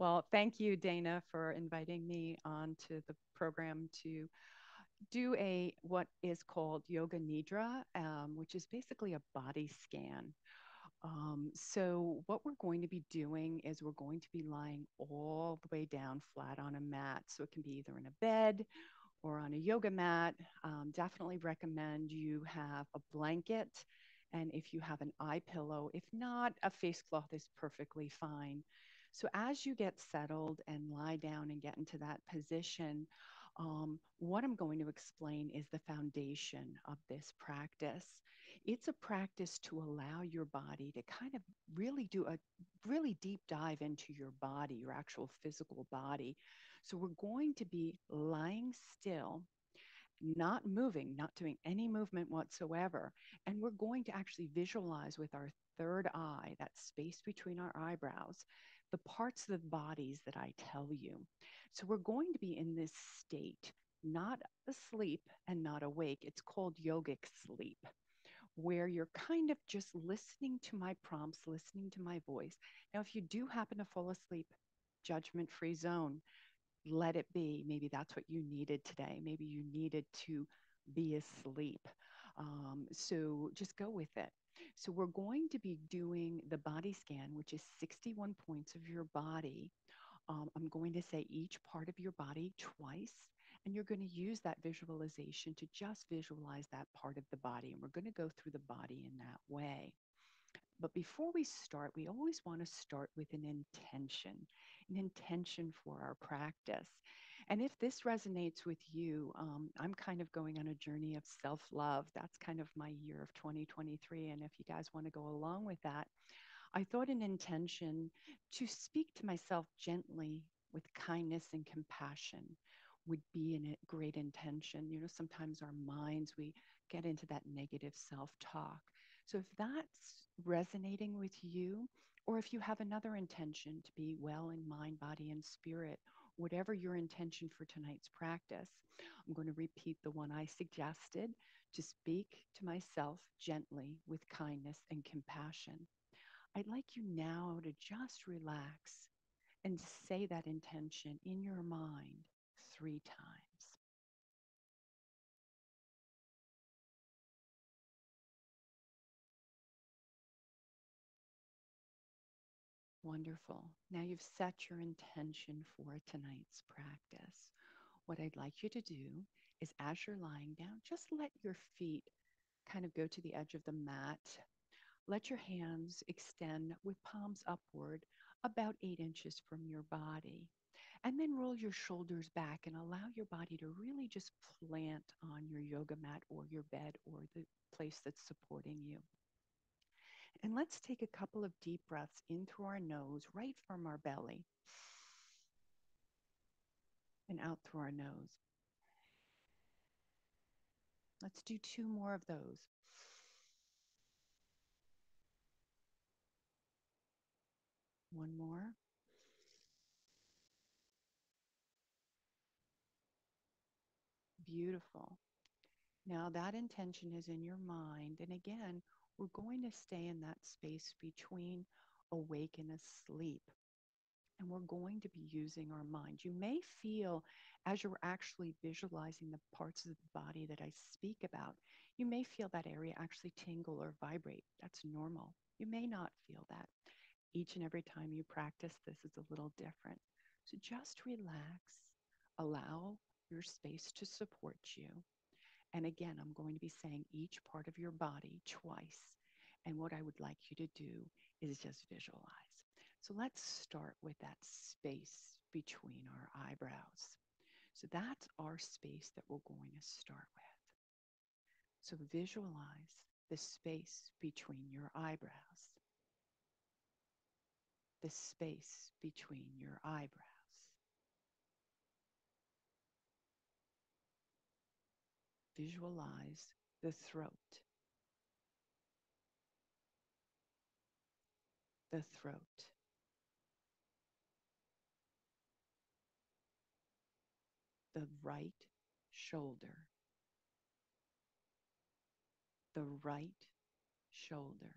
Well, thank you, Dana, for inviting me onto the program to do a what is called Yoga Nidra, which is basically a body scan. So what we're going to be doing is we're going to be lying all the way down flat on a mat. So it can be either in a bed or on a yoga mat. Definitely recommend you have a blanket. And if you have an eye pillow, if not, a face cloth is perfectly fine. So as you get settled and lie down and get into that position, what I'm going to explain is the foundation of this practice. It's a practice to allow your body to kind of really do a really deep dive into your body, your actual physical body. So we're going to be lying still, not moving, not doing any movement whatsoever. And we're going to actually visualize with our third eye, that space between our eyebrows, the parts of the bodies that I tell you. So we're going to be in this state, not asleep and not awake. It's called yogic sleep, where you're kind of just listening to my prompts, listening to my voice. Now, if you do happen to fall asleep, judgment free zone, let it be. Maybe that's what you needed today. Maybe you needed to be asleep. So just go with it. So we're going to be doing the body scan, which is 61 points of your body. I'm going to say each part of your body twice, and you're going to use that visualization to just visualize that part of the body. And we're going to go through the body in that way. But before we start, we always want to start with an intention for our practice. And if this resonates with you, I'm kind of going on a journey of self love. That's kind of my year of 2023. And if you guys want to go along with that, I thought an intention to speak to myself gently with kindness and compassion would be a great intention. You know, sometimes our minds, we get into that negative self talk. So if that's resonating with you, or if you have another intention to be well in mind, body, and spirit, whatever your intention for tonight's practice, I'm going to repeat the one I suggested to speak to myself gently with kindness and compassion. I'd like you now to just relax and say that intention in your mind 3 times. Wonderful. Now you've set your intention for tonight's practice. What I'd like you to do is, as you're lying down, just let your feet kind of go to the edge of the mat. Let your hands extend with palms upward about 8 inches from your body. And then roll your shoulders back and allow your body to really just plant on your yoga mat or your bed or the place that's supporting you. And let's take a couple of deep breaths in through our nose, right from our belly, and out through our nose. Let's do 2 more of those. One more. Beautiful. Now that intention is in your mind. And again, we're going to stay in that space between awake and asleep. And we're going to be using our mind. You may feel, as you're actually visualizing the parts of the body that I speak about, you may feel that area actually tingle or vibrate. That's normal. You may not feel that. Each and every time you practice this is a little different. So just relax, allow your space to support you. And again, I'm going to be saying each part of your body twice. And what I would like you to do is just visualize. So let's start with that space between our eyebrows. So that's our space that we're going to start with. So visualize the space between your eyebrows, the space between your eyebrows. Visualize the throat, the throat, the right shoulder, the right shoulder,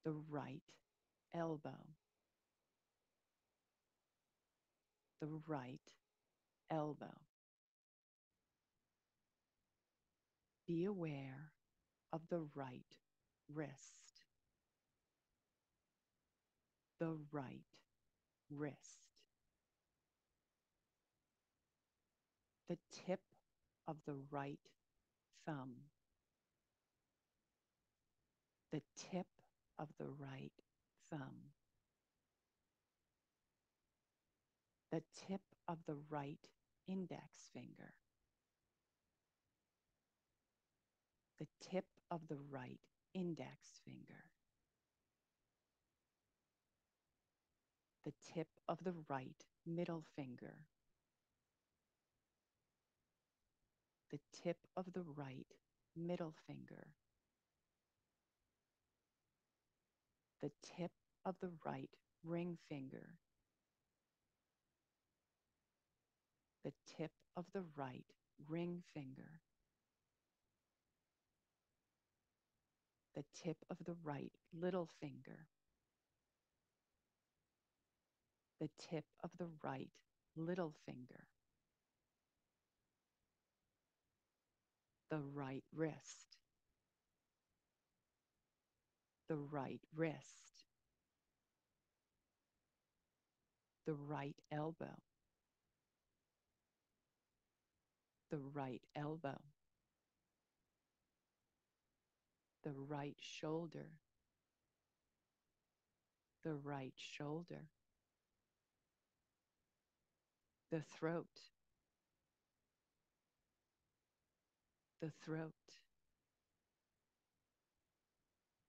the right elbow, the right elbow. Be aware of the right wrist, the right wrist, the tip of the right thumb, the tip of the right thumb, the tip of the right index finger, the tip of the right index finger, the tip of the right middle finger, the tip of the right middle finger, the tip of the right ring finger, the tip of the right ring finger, the tip of the right little finger, the tip of the right little finger, the right wrist, the right wrist, the right elbow, the right elbow, the right shoulder, the right shoulder, the throat, the throat,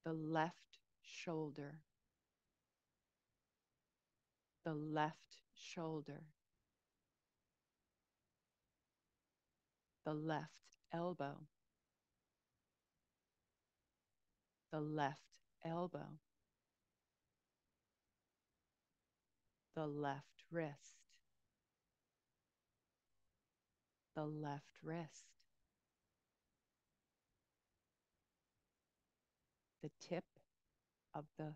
the left shoulder, the left shoulder, the left elbow, the left elbow, the left wrist, the left wrist, the tip of the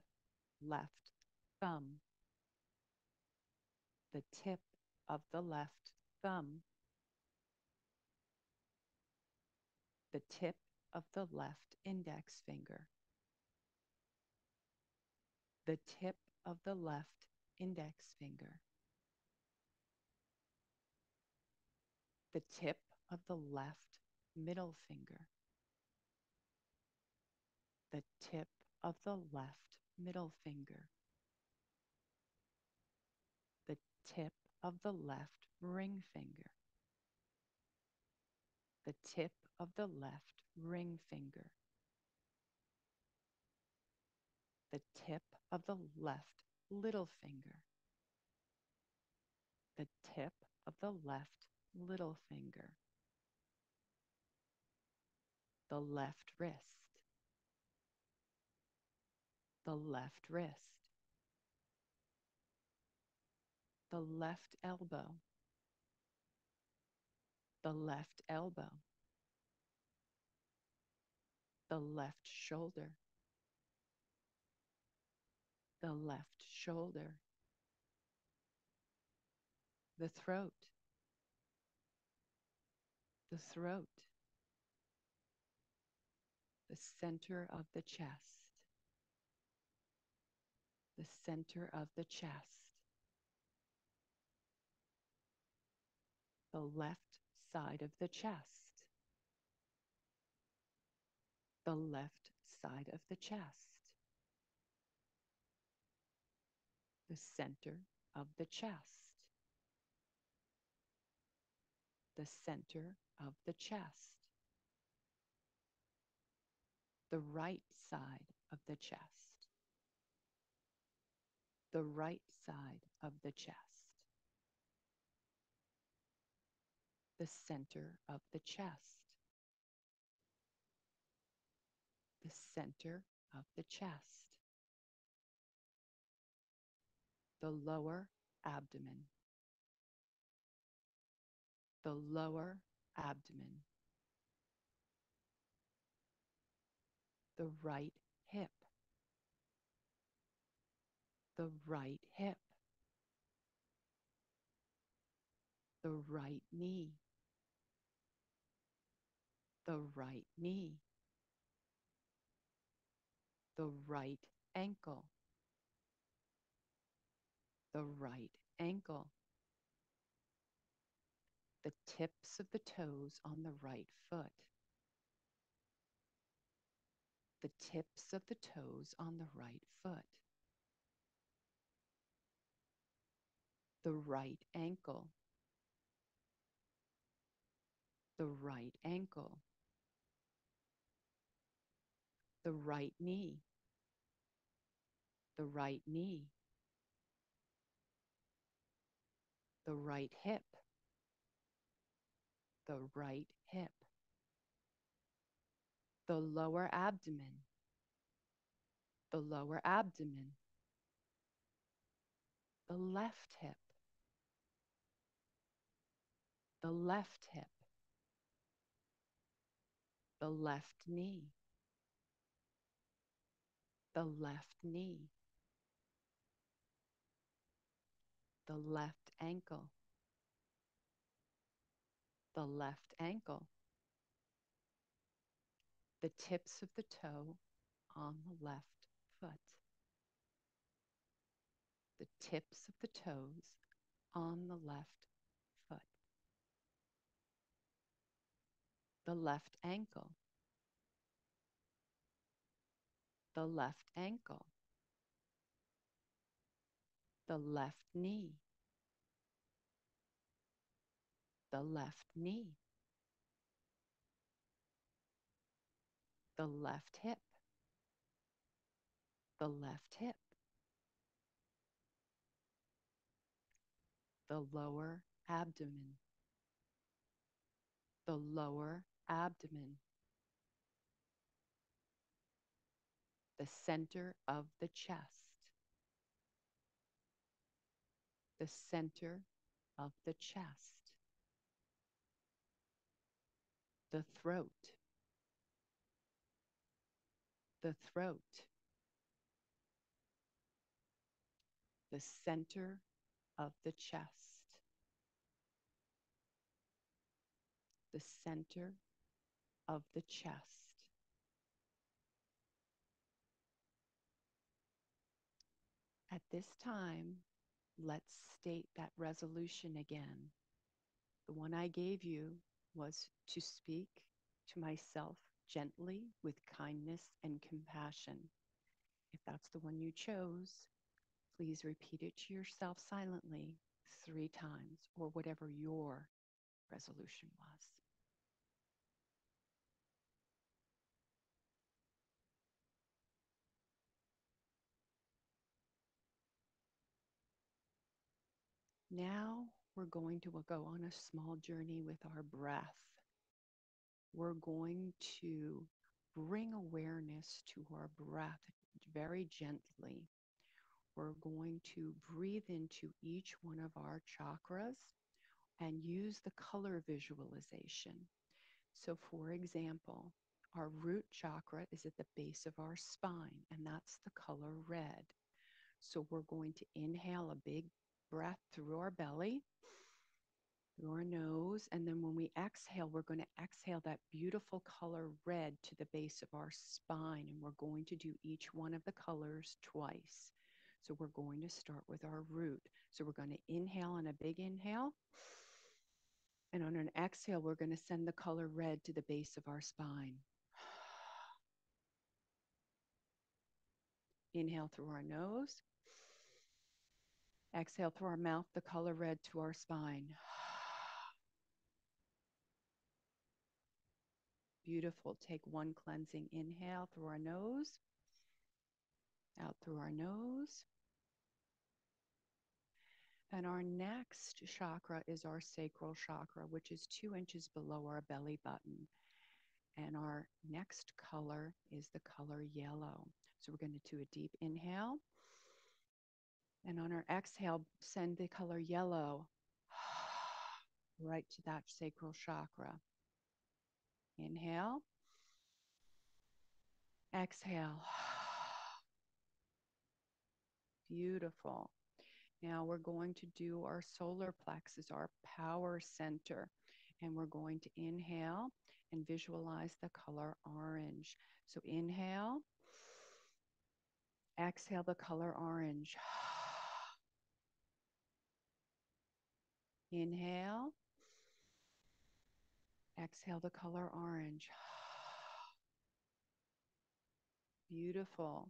left thumb, the tip of the left thumb, the tip of the left index finger, the tip of the left index finger, the tip of the left middle finger, the tip of the left middle finger, the tip of the left ring finger, the tip of the left ring finger, the tip of the left little finger, the tip of the left little finger, the left wrist, the left wrist, the left elbow, the left elbow, the left shoulder, the left shoulder, the throat, the throat, the center of the chest, the center of the chest, the left side of the chest, the left side of the chest, the center of the chest, the center of the chest, the right side of the chest, the right side of the chest, the center of the chest, the center of the chest, the lower abdomen, the lower abdomen, the right hip, the right hip, the right knee, the right knee, the right ankle, the right ankle, the tips of the toes on the right foot, the tips of the toes on the right foot, the right ankle, the right ankle, the right knee, the right knee, the right hip, the right hip, the lower abdomen, the lower abdomen, the left hip, the left hip, the left knee, the left knee, the left ankle, the left ankle, the tips of the toe on the left foot, the tips of the toes on the left foot, the left ankle, the left ankle, the left knee, the left knee, the left hip, the left hip, the lower abdomen, the lower abdomen, the center of the chest, the center of the chest, the throat, the throat, the center of the chest, the center of the chest. At this time, let's state that resolution again. The one I gave you was to speak to myself gently with kindness and compassion. If that's the one you chose, please repeat it to yourself silently 3 times or whatever your resolution was. Now we're going to go on a small journey with our breath. We're going to bring awareness to our breath very gently. We're going to breathe into each one of our chakras and use the color visualization. So, for example, our root chakra is at the base of our spine, and that's the color red. So, we're going to inhale a big breath through our belly, through our nose, and then when we exhale, we're going to exhale that beautiful color red to the base of our spine, and we're going to do each one of the colors twice. So we're going to start with our root. So we're going to inhale on a big inhale, and on an exhale, we're going to send the color red to the base of our spine. Inhale through our nose. Exhale through our mouth, the color red to our spine. Beautiful. Take one cleansing inhale through our nose, out through our nose. And our next chakra is our sacral chakra, which is 2 inches below our belly button. And our next color is the color yellow. So we're going to do a deep inhale. And on our exhale, send the color yellow right to that sacral chakra. Inhale. Exhale. Beautiful. Now we're going to do our solar plexus, our power center. And we're going to inhale and visualize the color orange. So inhale, exhale the color orange. Inhale, exhale the color orange. Beautiful.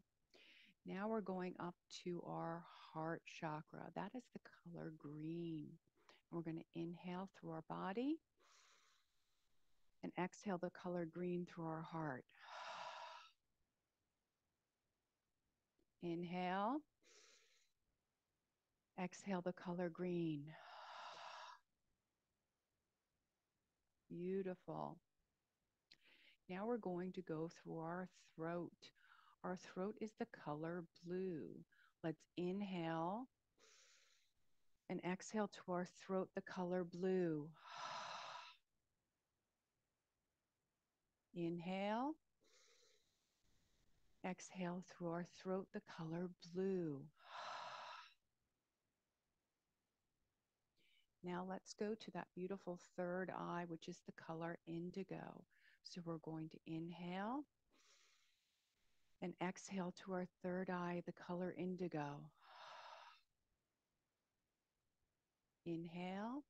Now we're going up to our heart chakra. That is the color green. We're going to inhale through our body and exhale the color green through our heart. Inhale, exhale the color green. Beautiful. Now we're going to go through our throat. Our throat is the color blue. Let's inhale and exhale to our throat the color blue. Inhale, exhale through our throat the color blue. Now let's go to that beautiful third eye, which is the color indigo. So we're going to inhale and exhale to our third eye, the color indigo. Inhale,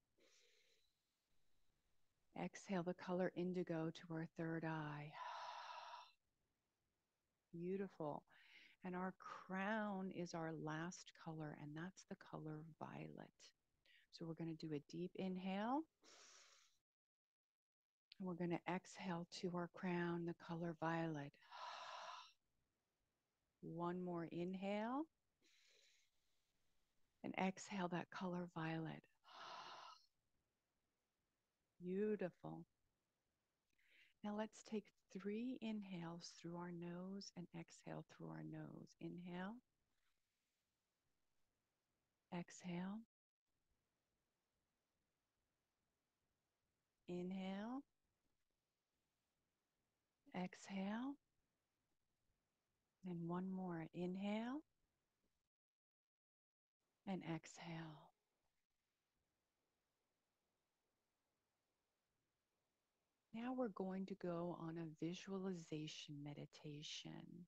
exhale the color indigo to our third eye. Beautiful. And our crown is our last color, and that's the color violet. So we're going to do a deep inhale. And we're going to exhale to our crown, the color violet. One more inhale. And exhale that color violet. Beautiful. Now let's take 3 inhales through our nose and exhale through our nose. Inhale. Exhale. Inhale. Exhale. And one more. Inhale. And exhale. Now we're going to go on a visualization meditation.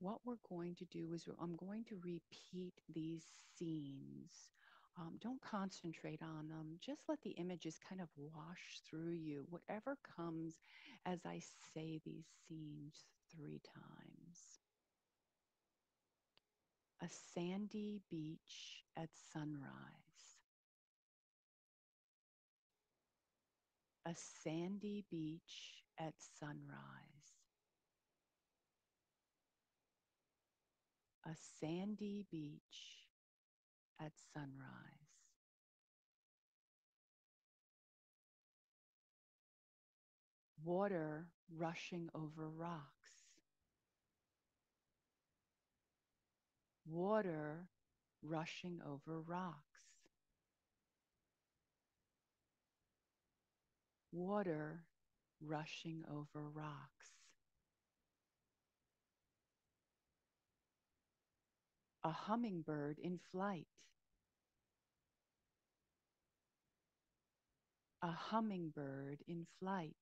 What we're going to do is I'm going to repeat these scenes. Don't concentrate on them. Just let the images kind of wash through you, whatever comes as I say these scenes 3 times. A sandy beach at sunrise. A sandy beach at sunrise. A sandy beach at sunrise. Water rushing over rocks. Water rushing over rocks. Water rushing over rocks. A hummingbird in flight. A hummingbird in flight.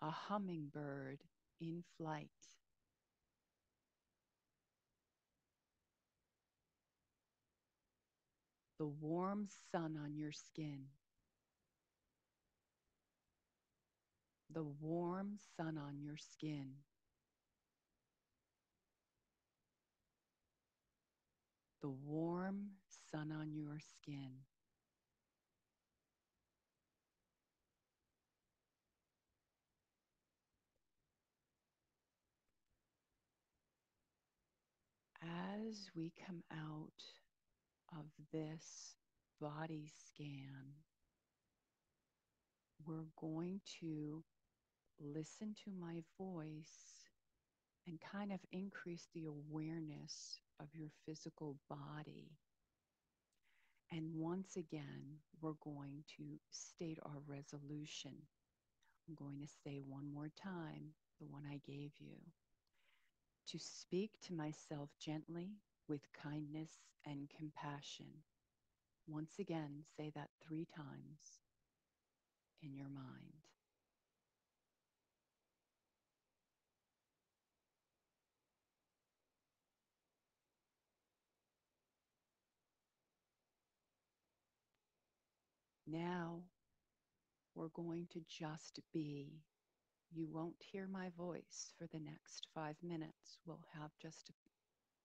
A hummingbird in flight. The warm sun on your skin. The warm sun on your skin. The warm sun on your skin. As we come out of this body scan, we're going to listen to my voice and kind of increase the awareness of your physical body. And once again, we're going to state our resolution. I'm going to say one more time. the one I gave you, to speak to myself gently with kindness and compassion. Once again, say that 3 times in your mind. Now we're going to just be. You won't hear my voice for the next 5 minutes. We'll have just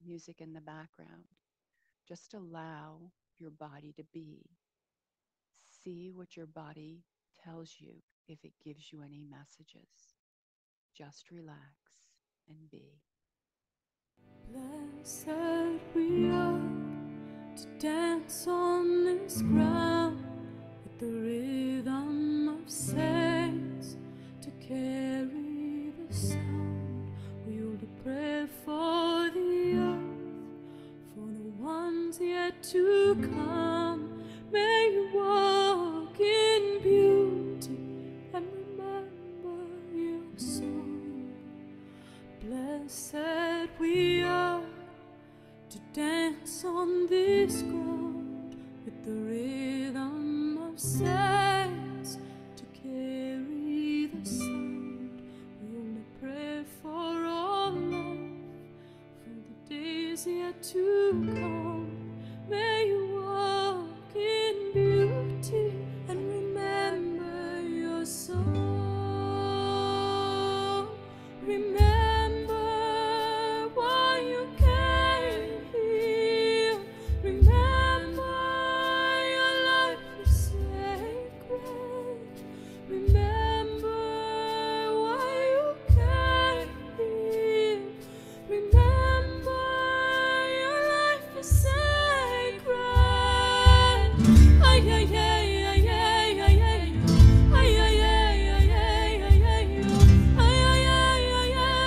music in the background. Just allow your body to be. See what your body tells you if it gives you any messages. Just relax and be. Blessed we are to dance on this ground with the rhythm of saints to carry the sound. We will pray for the earth, for the ones yet to come. May you walk in beauty and remember your song. Blessed we are to dance on this ground with the rhythm of saints to carry the sound. We only pray for all life, for the days yet to come. May you walk in beauty and remember your song. Remember why you came here. Remember your life is sacred. Remember why you came here. Remember your life is sacred. Ay, ay, ay, ay, ay, ay, ay. Ay, ay, ay, ay, ay, ay, ay, ay. Ay, ay, ay, ay, ay.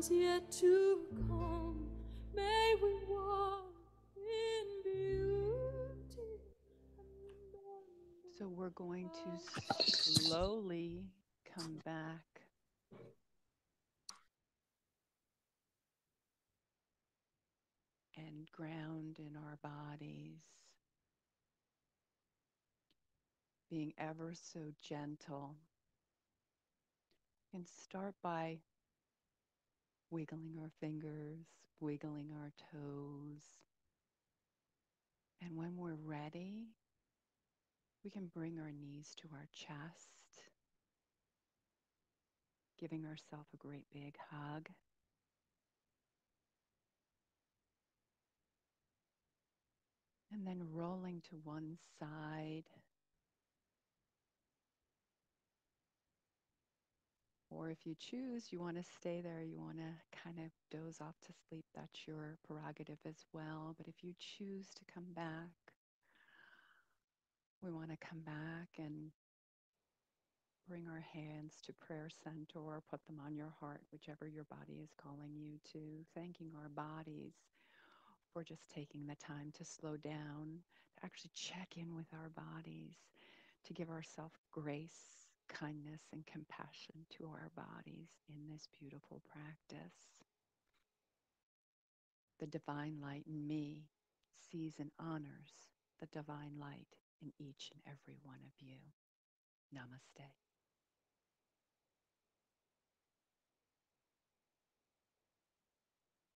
times yet to come, may we walk in beauty and So we're going to slowly come back and ground in our bodies, being ever so gentle. And start by wiggling our fingers, wiggling our toes. And when we're ready, we can bring our knees to our chest, giving ourselves a great big hug. And then rolling to one side. Or if you choose, you want to stay there, you want to kind of doze off to sleep, that's your prerogative as well. But if you choose to come back, we want to come back and bring our hands to prayer center or put them on your heart, whichever your body is calling you to, thanking our bodies for just taking the time to slow down, to actually check in with our bodies, to give ourselves grace, kindness, and compassion to our bodies in this beautiful practice. The divine light in me sees and honors the divine light in each and every one of you. Namaste.